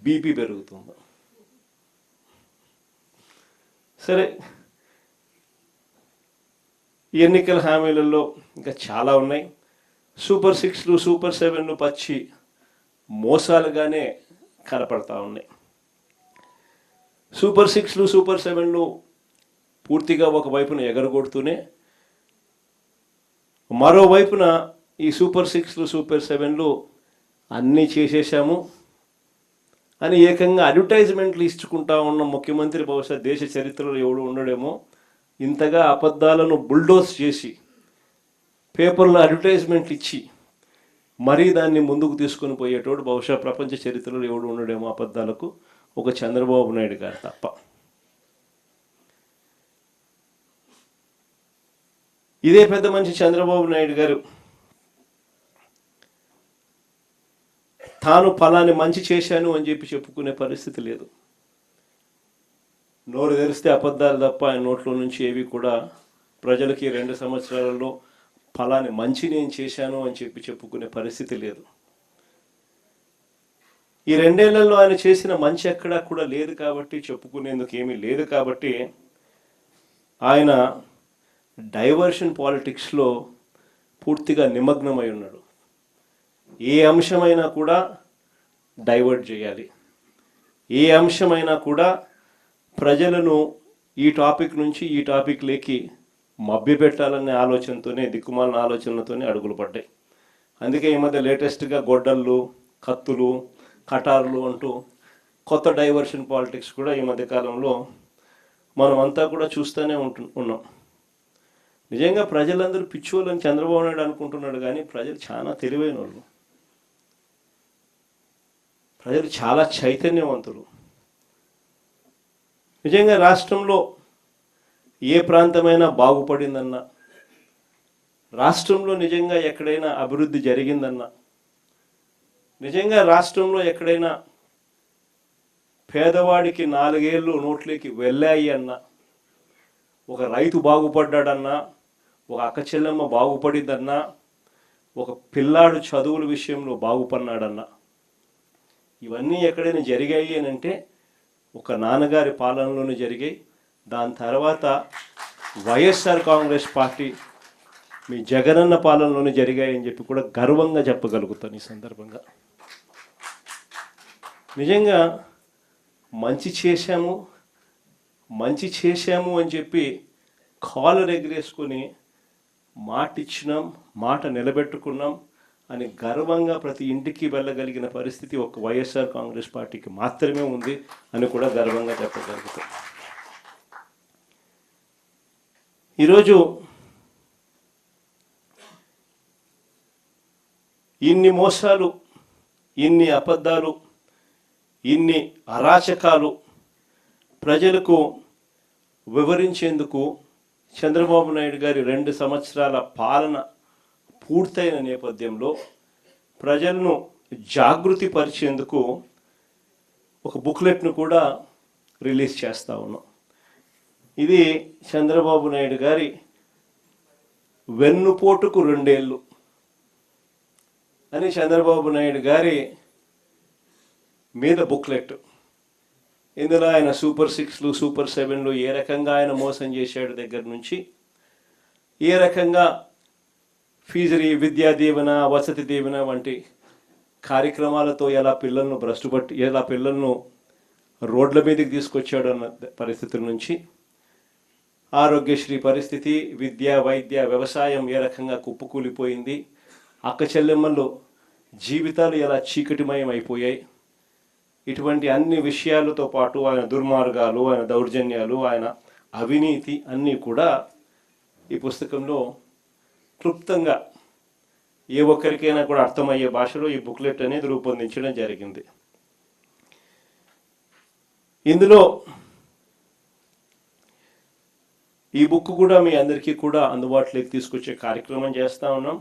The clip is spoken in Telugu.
బీపీ పెరుగుతుంది. సరే, ఎన్నికల హామీలలో ఇంకా చాలా ఉన్నాయి. సూపర్ 6లు సూపర్ 7లు పచ్చి మోసాలుగానే కనపడతా ఉన్నాయి. సూపర్ 6లు సూపర్ 7లు పూర్తిగా ఒకవైపున ఎగరగొడుతూనే మరోవైపున ఈ సూపర్ 6లు సూపర్ 7లు అన్నీ చేసేసాము అని ఏకంగా అడ్వర్టైజ్మెంట్లు ఇచ్చుకుంటా ఉన్న ముఖ్యమంత్రి బహుశా దేశ చరిత్రలో ఎవడు ఉండడేమో. ఇంతగా అబద్ధాలను బుల్డోస్ చేసి పేపర్లో అడ్వర్టైజ్మెంట్లు ఇచ్చి మరీ దాన్ని ముందుకు తీసుకొని పోయేటోడు బహుశా ప్రపంచ చరిత్రలో ఎవడు ఉండడేమో అబద్ధాలకు, ఒక చంద్రబాబు నాయుడు గారు తప్ప. ఇదే పెద్ద మనిషి చంద్రబాబు నాయుడు గారు తాను ఫలాని మంచి చేశాను అని చెప్పి చెప్పుకునే పరిస్థితి లేదు. నోరు తెరిస్తే అబద్ధాలు తప్ప ఆయన నోట్లో నుంచి ఏవి కూడా ప్రజలకి 2 సంవత్సరాలలో ఫలాని మంచి నేను చేశాను అని చెప్పి చెప్పుకునే పరిస్థితి లేదు. ఈ 2 ఏళ్లలో ఆయన చేసిన మంచి ఎక్కడా కూడా లేదు కాబట్టి, చెప్పుకునేందుకు ఏమీ లేదు కాబట్టి ఆయన డైవర్షన్ పాలిటిక్స్లో పూర్తిగా నిమగ్నమై ఉన్నాడు. ఏ అంశమైనా కూడా డైవర్ట్ చేయాలి, ఏ అంశమైనా కూడా ప్రజలను ఈ టాపిక్ నుంచి ఈ టాపిక్లోకి మభ్యపెట్టాలనే ఆలోచనతోనే, దిక్కుమాలిన ఆలోచనలతోనే అడుగులు పడ్డాయి. అందుకే ఈ మధ్య లేటెస్ట్గా గొడ్డళ్ళు, కత్తులు, కటార్లు అంటూ కొత్త డైవర్షన్ పాలిటిక్స్ కూడా ఈ మధ్యకాలంలో మనం అంతా కూడా చూస్తూనే ఉన్నాం. నిజంగా ప్రజలందరూ పిచ్చోళ్ళని చంద్రబాబు నాయుడు అనుకుంటున్నాడు, కానీ ప్రజలు చాలా తెలివైన వాళ్ళు, ప్రజలు చాలా చైతన్యవంతులు. నిజంగా రాష్ట్రంలో ఏ ప్రాంతమైనా బాగుపడిందన్నా, రాష్ట్రంలో నిజంగా ఎక్కడైనా అభివృద్ధి జరిగిందన్నా, నిజంగా రాష్ట్రంలో ఎక్కడైనా పేదవాడికి 4 ఏళ్ళు నోట్లోకి వెళ్ళాయి అన్నా, ఒక రైతు బాగుపడ్డాడన్నా, ఒక అక్క చెల్లెమ్మ బాగుపడిందన్నా, ఒక పిల్లాడు చదువుల విషయంలో బాగుపడినాడన్నా, ఇవన్నీ ఎక్కడైనా జరిగాయి అని అంటే ఒక నాన్నగారి పాలనలోనే జరిగాయి. దాని తర్వాత వైఎస్ఆర్ కాంగ్రెస్ పార్టీ మీ జగనన్న పాలనలోనే జరిగాయని చెప్పి కూడా గర్వంగా చెప్పగలుగుతాను ఈ సందర్భంగా. నిజంగా మంచి చేశాము అని చెప్పి కాలర్ ఎగిరేసుకొని మాట ఇచ్చినాం, మాట నిలబెట్టుకున్నాం అని గర్వంగా ప్రతి ఇంటికి వెళ్ళగలిగిన పరిస్థితి ఒక వైఎస్ఆర్ కాంగ్రెస్ పార్టీకి మాత్రమే ఉంది అని కూడా గర్వంగా చెప్పగలుగుతాం. ఈరోజు ఇన్ని మోసాలు, ఇన్ని అబద్ధాలు, ఇన్ని అరాచకాలు ప్రజలకు వివరించేందుకు చంద్రబాబు నాయుడు గారి 2 సంవత్సరాల పాలన పూర్తయిన నేపథ్యంలో ప్రజలను జాగృతి పరిచేందుకు ఒక బుక్లెట్ను కూడా రిలీజ్ చేస్తూ ఉన్నాం. ఇది చంద్రబాబు నాయుడు గారి వెన్నుపోటుకు 2 ఏళ్ళు అని చంద్రబాబు నాయుడు గారి మీద బుక్లెట్. ఇందులో ఆయన సూపర్ 6లు సూపర్ 7లు ఏ రకంగా ఆయన మోసం చేశాడు దగ్గర నుంచి, ఏ రకంగా ఫీజు విద్యా దీవెన, వసతి దీవెన వంటి కార్యక్రమాలతో ఎలా పిల్లలను రోడ్ల మీదకి తీసుకొచ్చాడు అన్న పరిస్థితుల నుంచి, ఆరోగ్యశ్రీ పరిస్థితి, విద్య, వైద్య, వ్యవసాయం ఏ రకంగా కుప్పకూలిపోయింది, అక్క చెల్లెమ్మలు జీవితాలు ఎలా చీకటిమయం అయిపోయాయి, ఇటువంటి అన్ని విషయాలతో పాటు ఆయన దుర్మార్గాలు, ఆయన దౌర్జన్యాలు, ఆయన అవినీతి అన్నీ కూడా ఈ పుస్తకంలో క్లుప్తంగా ఏ ఒక్కరికైనా కూడా అర్థమయ్యే భాషలో ఈ బుక్లెట్ అనేది రూపొందించడం జరిగింది. ఇందులో ఈ బుక్ కూడా మీ అందరికీ కూడా అందుబాటులోకి తీసుకొచ్చే కార్యక్రమం చేస్తూ ఉన్నాం.